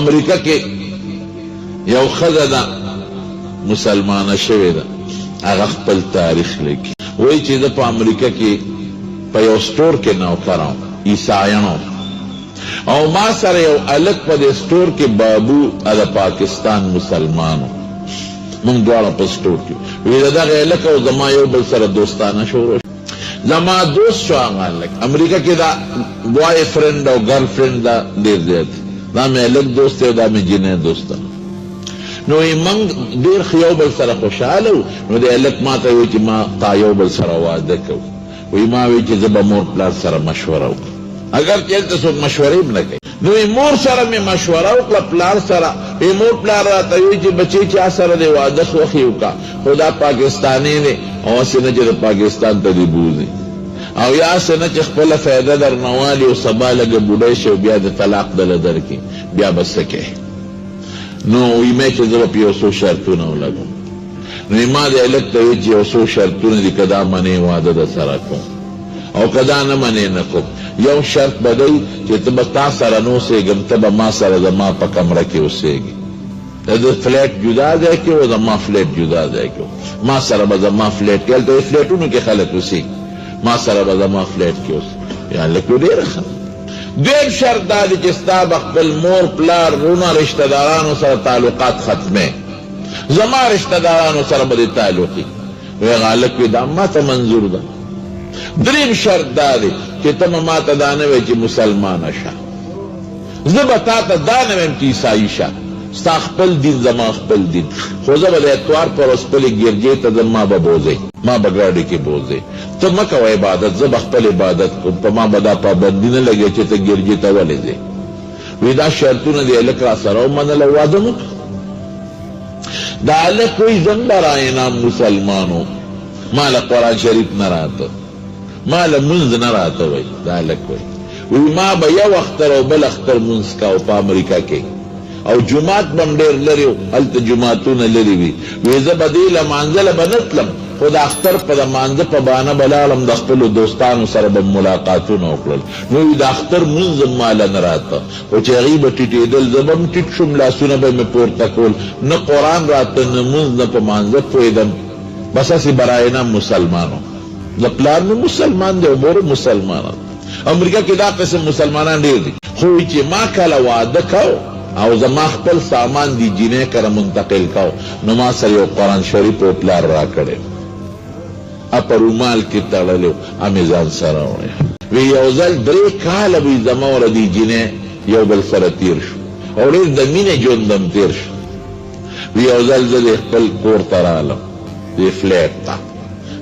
امریکا کې یو ښځه ده مسلمانه شوې ده، هغه خپل تاریخ لیکي، وایي چې زه په امریکا کې په یو سټور کې نوکر وم، عیسایانو، او ما سره یو هلک په دې سټور کې بابو د پاکستان مسلمانو، موږ دواړه په سټور کې وی د دغه هلک او زما یو بل سره دوستانه شروع شو. زما دوست شو هغه هلک. امریکا کې دا بوای فرینډ او ګرل فرینډ دا ډېر زیات، دا مې هلک دوست دی او دا مې جینۍ دوست ده. نو موږ ډېر ښه یو بل سره خوشحاله وو. نو د هلک ما ته وایي چې ما تا یو بل سره واده کوو. وی ما وی چې زه به مور پلار سره مشوره وکړم، اگر چې هلته څوک مشورې هم نه کوي. نو مور سره مې مشوره وکړه، پلار سره. مور پلار راته وایي چې بچې چا سره دی واده خوښې وکړه، خو دا پاکستاني دی او هسې نه چې د پاکستان ته دې بوځي، او یا هسې نه چې خپله فایده درنه والي او سبا لږه بوډۍ شي او بیا د طلاق دله درکړي، بیا به څه کوې؟ نو وی مې چې زه به په یو څو شرطونه ولګم. نو ما د هلک ته وایي چې یو څو شرطونه دي، که دا منې واده در سره کوم او که دا نه منې نه کوم. یو شرط به دی چې ته به تا سره نه اوسېږم، ته به ما سره زما په کمره کې اوسېږي، د فلیټ جدا ځای کې او زما فلیټ جدا ځای کې، ما سره به زما فلیټ کې، هلته فلیټونو کې خلک اوسېږي، ما سره به زما فلیټ کې اوسېږي. یا لکه ډېره ښه. دویم شرط دا دی چې ستا به خپل مور پلار رونه رشته دارانو سره تعلقات ختمې، زما رشته دارانو سره به دې تعلقي. وی هلک وی دا ما ته منظور ده. دریم شرط دا دی چې ته ما ته دا نه وایې چې مسلمانه شه، زه به تا ته دا نه وایم چې عیسایي شه، ستا خپل دین زما خپل دین، خو زه به د اتوار پر ورځ خپلې ګرجې ته ځم، ما به بوځئ، ما به ګاډۍ کې بوځئ، ته مه کوه عبادت، زه به خپل عبادت کوم، په ما به دا پابندي نه لګوي چې ته ګرجې ته ولې ځې. وی دا شرطونه د هلک را سره ومنل او واده مو کړه. دا هلک وایي زه هم به راینام مسلمانو، ما له قرآن شریف نه راته، ما له مونځ نه راته وایي. دا هلک وایي وی ما به یو اختر او بل اختر مونځ کاو په امریکا کې، او جماعت به هم ډېر لرې و، هلته جماعتونه لرې وي. وی زه به دې لمانځه به نه تلم، خو د اختر په لمانځه په بهانه به لاړم، د خپلو دوستانو سره به ملاقاتونه وکړل. نو وی د اختر مونځ هم ماله نه راته، خو چې هغوی به ټیټېدل، زه به هم ټیټ شوم، لاسونه به مې پورته کول، نه قرآن راته، نه مونځ، نه په مانځه پوهېدم، بس هسې به راینم مسلمانو. د پلار مې مسلمان دی او مور مسلمانه. امریکا کې دا قسم مسلمانان ډېر دي. خو وی چې ما کله واده کو او زما خپل سامان دی جینۍ کره منتقل کو، نو ما سره یو قرآن شریف او پلار را کړی، په رومال کې تړلی و، امې ځان سره وړی. وی یو ځل 3 کاله وی زما وره دی جینۍ یو بل سره تیر شو او ډېر د مینې ژوند هم تیر شو. وی یو ځل زه د خپل کور ته رالم، دې فلیټ ته،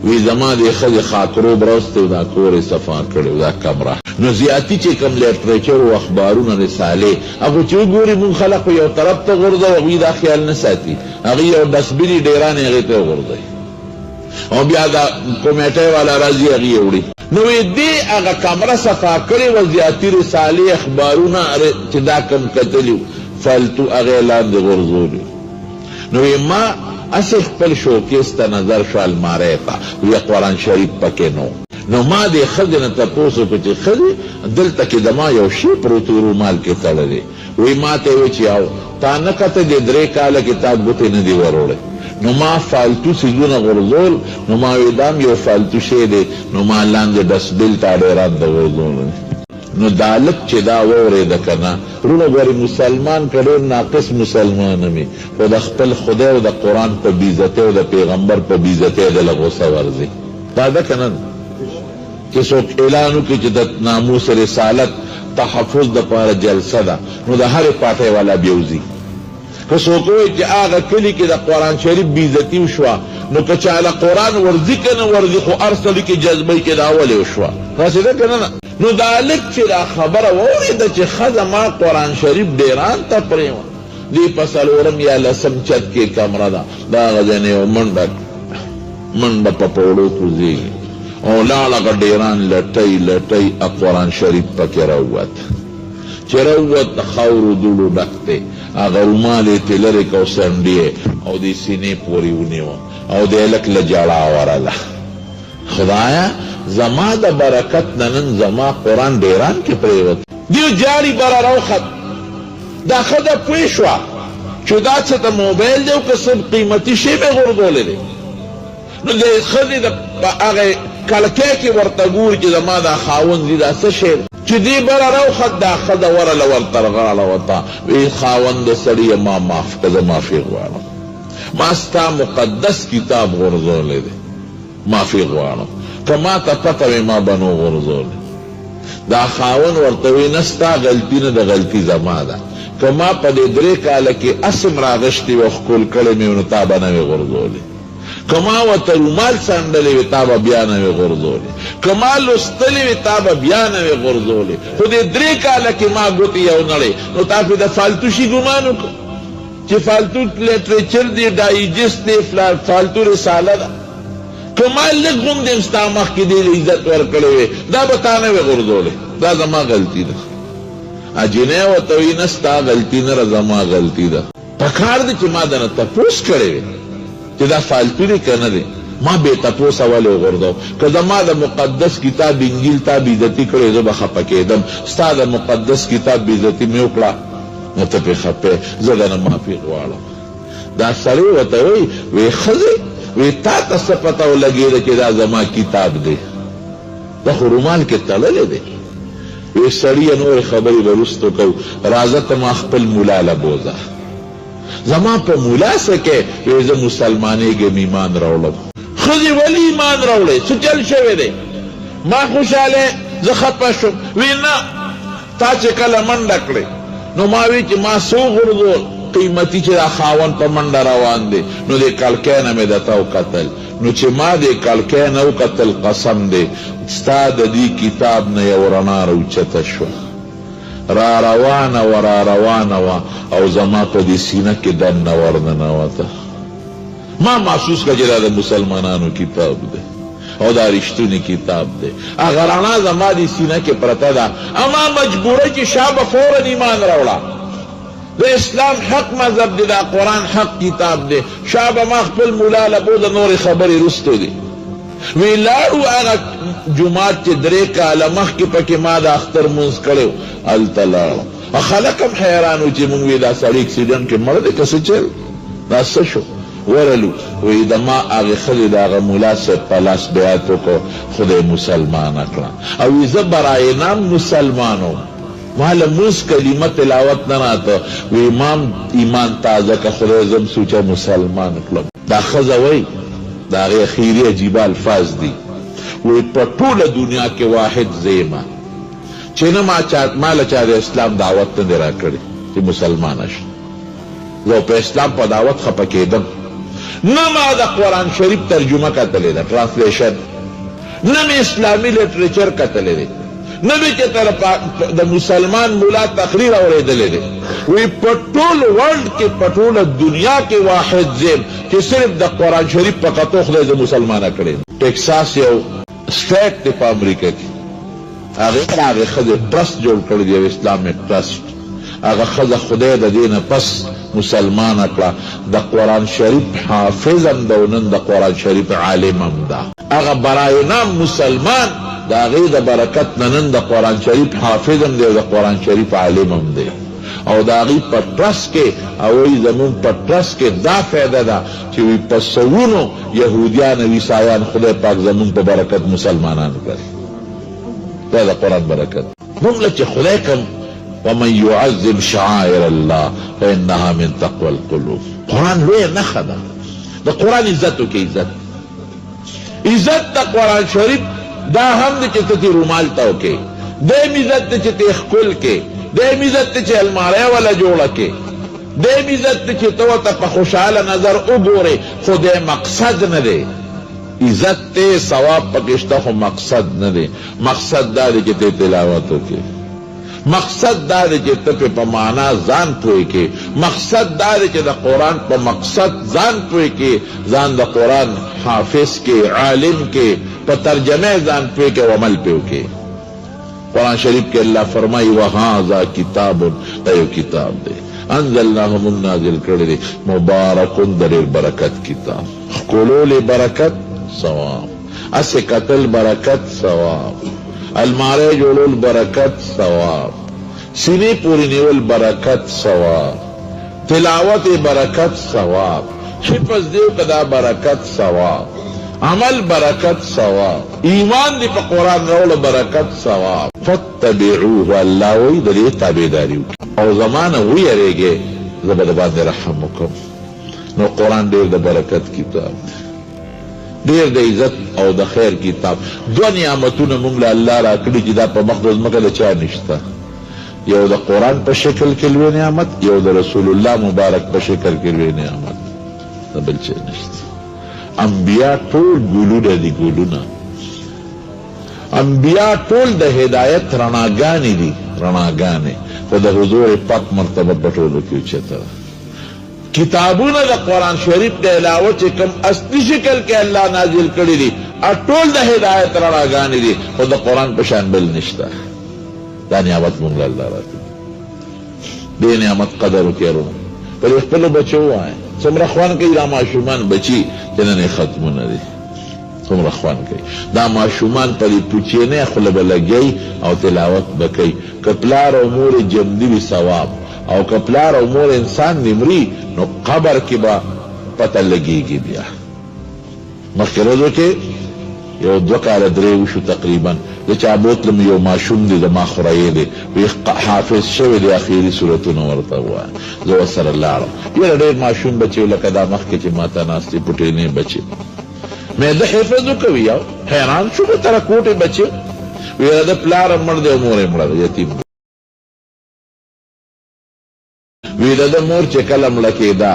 وی زما د ښځې خاطروب راوستی و، دا کور یې صفا کړی و، دا کمره. نو زیاتي چې کوم لیټریچر و، اخبارونه، رسالې، هغو چې وګوري مونږ خلک خو یو طرف ته غورځوو، هغوی دا خیال نه ساتي، هغوی یو ډسبینې ډېرانې هغې ته وغورځوي او بیا دا کمیټۍ والا راځي هغې یې وړي. نو وی دې هغه کمره صفا کړې وه، زیاتي رسالې، اخبارونه چې دا کم کتلي و، فالتو هغې لاندې غورځولي. نو وی ما اسې خپل شوکیس ته نظر شو، الماری ته، وی قرآن شریف پکې نو. نو ما دې ښځې نه تپوس وکړو چې ښځې دلته کې زما یو شی پروت و رومال کې تړلی. وی ما ته وی چې او تا نه کته دې 3 کاله کې تا ګوتې نه دي وروړی. نو ما فالتو څیزونه غورځول، نو ما وی دا هم یو فالتو شی دی، نو ما لاندې ډسبیل ته ډېران د غورځولو. نو دا هلک چې دا واورېده که نه، وروڼه ګورې مسلمان که ډېر ناقص مسلمان وي، خو د خپل خدای او د قرآن په بېعزتۍ او د پیغمبر په بېعزتۍ دله غوسه ورځي. دا ده که نه؟ چې څوک اعلان وکړي چې د ناموس رسالت تحفظ دپاره جلسه ده، نو د هرې پارټۍ والا بېوځي. که څوک وایي چې هغه کلي کې د قرآن شریف بېعزتي وشوه، نو که چاله قرآن ورځي که نه ورځي، خو هر سړي کې جذبۍ کې دا ولې وشوه. داسې ده که نه؟ نو دا هلک چې دا خبره واورېده چې ښځه ما قرآن شریف ډېران ته پرېوه، دې په 4 یا 10 چت کې کمره ده، د هغه ځای نه یو منډه په پوړو کوزېږي او لاړه هغه ډېران لټۍ لټۍ قرآن شریف پکې راووت. چې راووت د خاورو دوړو ډک دی، هغه رومال یې ترې لرې کړ او څنډې او دې سینې پورې ونیوه او د هلک له ژړا ورله. خدایه زما د برکت نه نن زما قرآن ډېران کې پرېوت. دیو جاړي بره راوخت، دا ښځه پوه شوه چې دا څه ته موبایل دی او که څه قیمتي شی مې غورځولی دی، نو د ښځې د هغې کلکۍ کې ورته ګوري چې زما دا خاوند دی دا څه شی دی چې دې بله راوخت دا ښځه ورله ورته غاړه وته وی خاوند سړیه ما معاف که زه معافي غواړم، ما ستا مقدس کتاب غورځولی دی، معافي غواړم، که ما ته پته وي ما به نو غورځولی. دا خاوند ورته وی نه ستا غلطي نه د غلطي زما ده، که ما په دې 3 کاله کې اسم راغشتي و ښکل کړی مې نو تا به نه وې غورځولی، که ما ورته رومال څنډلی وي تا به بیا نه وې غورځولی، که ما لوستلی وي تا به بیا نه وې غورځولی، خو دې 3 کاله کې ما ګوتې یو نړی، نو تا پې د فالتو شي ګمان وکړو چې فالتو لټریچر دی، ډایجسټ دی، فالتو رساله ده، که ما لږ غوندې م ستا مخکې دې عزت ورکړی وی دا به تا نه وې غورځولی، دا زما غلطي ده. جنۍ ورته وایي نه ستا غلطي نه زما غلطي ده، پکار دی چې ما دنه تپوس کړی وی چې دا فالتو دی که نه دی، ما بې تپوسه ولې وغورځوم، که زما د مقدس کتاب انجیل تا بېعزتي کړې زه به خفه کېدم، ستا د مقدس کتاب بېعزتي مې وکړه نو ته پې خفه زه درنه معافي غواړم. دا سړی ورته وایي وی ښځې وی تا ته څه پته ولګېده چې دا زما کتاب دی، دا خو رومال کې تړلی دی. وی سړیه نورې خبرې به وروستو کوو، راځه ته ما خپل ملا له بوځه، زما په ملا څه کې؟ وی زه مسلمانېږم ایمان راوړم. ښځې ولې ایمان راوړی؟ څه چل شوی دی؟ ما خوشحاله زه خفه شوم. وی نه تا چې کله منډه کړې نو ما وی چې ما څو غورځول قیمتي چې دا خاوند په منډه روان دی، نو دې کلکۍ نه مې درته وکتل، نو چې ما دې کلکۍ نه وکتل قسم دی ستا د دې کتاب نه یو رڼا راوچته شوه، را روانه وه را روانه وه او زما په دې سینه کې دننه ورننوته. ما محسوس کړه چې دا د مسلمانانو کتاب دی او دا رښتونی کتاب دی، هغه رڼا زما دې سینه کې پرته ده، اما مجبوره چې شا به فوراً ایمان راوړه، د اسلام حق مذهب دی، دا قرآن حق کتاب دی، شا به ما خپل ملا له بوځه نورې خبرې رستو دي. وی لاړو هغه جومات چې 3 کاله مخکې پکې ما د اختر مونځ کړی و هلته لاړم، خلک هم حیران و چې مونږ وی دا سړی اکسیډنټ کې مړ دی که څه چل دا څه شو؟ ورلو وی د ما هغې ښځې د هغه ملا صاحب په لاس بیعت وکړو، خدای مسلمانه کړه، او وی زه برای نام مسلمان وم، ما لمونځ کلمه تلاوت نه راته، وی امام ایمان تازه که خدای زم سوچه مسلمان کړم. دا ښځه وی د هغې اخیري عجیبه الفاظ دي، وی په ټوله دنیا کې واحد زیمه چې نه ما له چا د اسلام دعوت نه دی راکړی چې مسلمانه شي، زه په اسلام په دعوت خفه کېدم، نه ما د قرآن شریف ترجمه کتلی ده ټرانسلیشن، نه مې اسلامي لټریچر کتلی دی، نه مې چې د مسلمان ملا تقریر اورېدلی دی. وی په ټول ورلډ کې په ټوله دنیا کې واحد زیم چې صرف د قرآن شریف په کتو خدای زه مسلمانه کړی. ټیکساس یو سټیټ دی په امریکا کې، هغې ښځې ټرسټ جوړ کړی دی، یو اسلامیک ټرسټ، هغه ښځه خدای د دې نه پس مسلمانه کړه، د قرآن شریف حافظ هم ده او نن د قرآن شریف عالم هم ده، هغه برای نام مسلمان د هغې د برکت نه نن د قرآن شریف حافظ هم دی او د قرآن شریف عالم هم دی، او د هغې په ټرسټ کې او وایي زمونږ په ټرسټ کې دا فایده ده چې وایي په سوونو یهودیان او عیسایان خدای پاک زمونږ په برکت مسلمانان کړي، دا د قرآن برکت. موږ له چې خدای کوم ومن يعظم شعائر الله فإنها من تقوى القلوب، قرآن لویه نښه ده، د قرآن عزت وکړي، عزت د قرآن شریف دا هم دی چې ته تې رومال ته وکړې، دیم عزت دی چې ته ښکل کې، دیم عزت دی چې الماری وله جوړه کې، دیم عزت دی چې ته ورته په خوشحاله نظر وګورې، خو دی مقصد نه دی، عزت ته ثواب پکې شته خو مقصد نه دی، مقصد دا دی چې ته تلاوت وکړې، مقصد دا دی چې ته په معنا ځان پوه کې، مقصد دا دی چې د قرآن په مقصد ځان پوه کې، ځان د قرآن حافظ کې، عالم کې، په ترجمه ځان پوه کې او عمل پوه کې. قرآن شریف کې الله فرمایي وهذا کتاب، دا یو کتاب دی انزلناه موږ نازل کړی دی، مبارکون د ډېر برکت کتاب، ښکلول برکت ثواب، اسې کتل برکت ثواب، الماری جوړول برکت ثواب، سینې پورې نیول برکت ثواب، تلاوت برکت ثواب، حفظ دیو کدا برکت ثواب، عمل برکت ثواب، ایمان دی په قرآن راوړه برکت ثواب. فتبعوه، الله وی د دې تابعداري وکړه او زمانه ویریږي زه به د باندې رحم وکړم. نو قرآن ډېر د برکت کتاب دی، ډېر د عزت او د خیر کتاب. دوه نعمتونه موږ له الله راکړي چې دا په مخ د ځمکه د چا نشته، یو د قرآن په شکل کې لوی نعمت، یو د رسول الله مبارک په شکل کې لوی نعمت، د بل څه نشته. انبیاء ټول ګلونه دي، ګلونه. انبیاء ټول د هدایت رڼاګانې دي، رڼاګانې، خو د حضور پاک مرتبه په ټولو کې اوچته ده. کتابونه د قرآن شریف د علاوه چې کوم اصلي شکل کې الله نازل کړي دي ټول د هدایت رڼاګانې دي، خو د قرآن په شان بل نشته. دا نعمت مونږ له الله راکړي، دې نعمت قدر وکړو. پر خپلو بچو ووایه څومره خوند کوي دا ماشومان بچي چې نن یې ختمونه دي، څومره خوند کوي دا ماشومان په دې پوچینۍ خوله به لګوي او تلاوت به کوي. که پلار او مور یې جمدي وي ثواب، او که پلار او مور انسان نمري نو قبر کې به پته لګېږي. بیا مخکې ورځو کې یو 2 کاله 3 وشو تقریبا، د چا بوتلم یو ماشوم دی زما خورایې دی، وی حافظ شوی دی اخیري صورتونه ورته ووایه. زه ورسره لاړم، یاره ډېر ماشوم بچی لکه دا مخکې چې ماته ناستې پټېنې بچې مې د حفظ وکوي. یو حیران شو به تره کوټې بچې، ویره د پلار مړ دی او مور یې مړه ده، یتیم. ویره د مور چې کله مړه کېده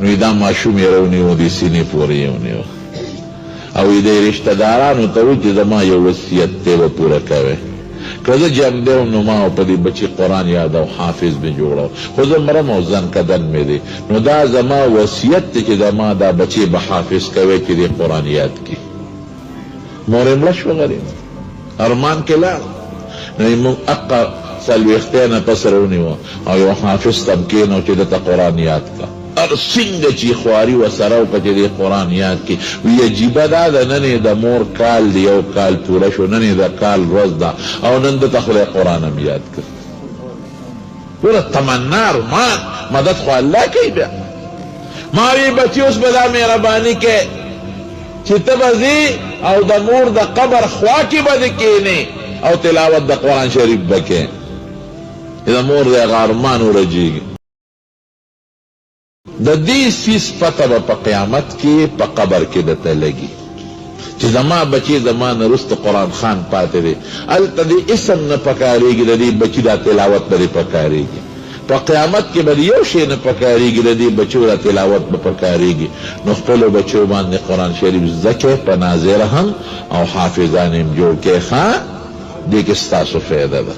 نو دا ماشوم یې راونیو، دې سینې پورې یې ونیو او دې رشته دارانو ته وایي چې زما یو وصیت دی به پوره کوئ. که زه جمع دی نو ما په دې بچي قرآن یاد او حافظ مې جوړو، خو زه مرم او ځن کدن مې دی، نو دا زما وصیت دی چې زما دا بچي به حافظ کوئ چې دې قرآن یاد کړي. مور یې مړه شوه، غریب ارمان کې لاړ. نو یې موږ اقا 40 نه پس راونیوه او یو حافظ ته کېنو چې دته قرآن یاد کړه. څنګه چې خواري ورسره وکړه چې دې قرآن یاد کړي. وی عجیبه دا ده نن یې د مور کال دی، یو کال پوره شو، نن یې د کال ورځ ده او نن دته خدای قرآن هم یاد کړ. ګوره تمنا ارمان مدد خو الله کوي. بیا ما وی بچي اوس به دا مهرباني کې چې ته به ځې او د مور د قبر خوا کې به دې کښېنې او تلاوت د قرآن شریف به کوې، د مور د هغه ارمان ورجېږي. د دې سیس پته به په قیامت کې په قبر کې درته لګي چې زما بچی زما نه وروسته قرآن خان پاتې دی، هلته دې اسم نه پکارېږي، د دې بچي دا تلاوت به دې پکارېږي. په قیامت کې به یو شی نه پکارېږي، د دې بچو دا تلاوت به پکارېږي. نو خپلو بچو باندې قرآن شریف زده کړئ، په ناظره هم او حافظان هم جوړ کړئ. ښه دې کې ستاسو فایده ده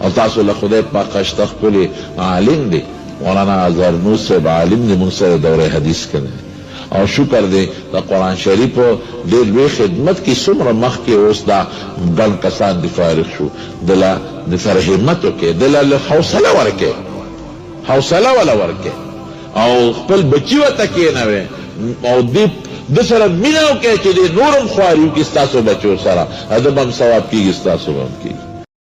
او تاسو له خدای پاک شته ښکلي عالم دی، مولانا زرنوس صاحب عالم دی، موږ سره دوره حدیث کړی او شکر دی د قرآن شریف ډېر لوی خدمت کې څومره مخکې اوس دا ګڼ کسان دي فارغ شو، دله د سره همت وکړې، دله حوصله ورکړې، حوصله وله ورکړې او خپل بچي ورته کښېنوې او د سره مینه وکړې چې د نور هم خواري وکړي ستاسو بچو سره، ادب هم ثواب کېږي، ستاسو به هم کېږي.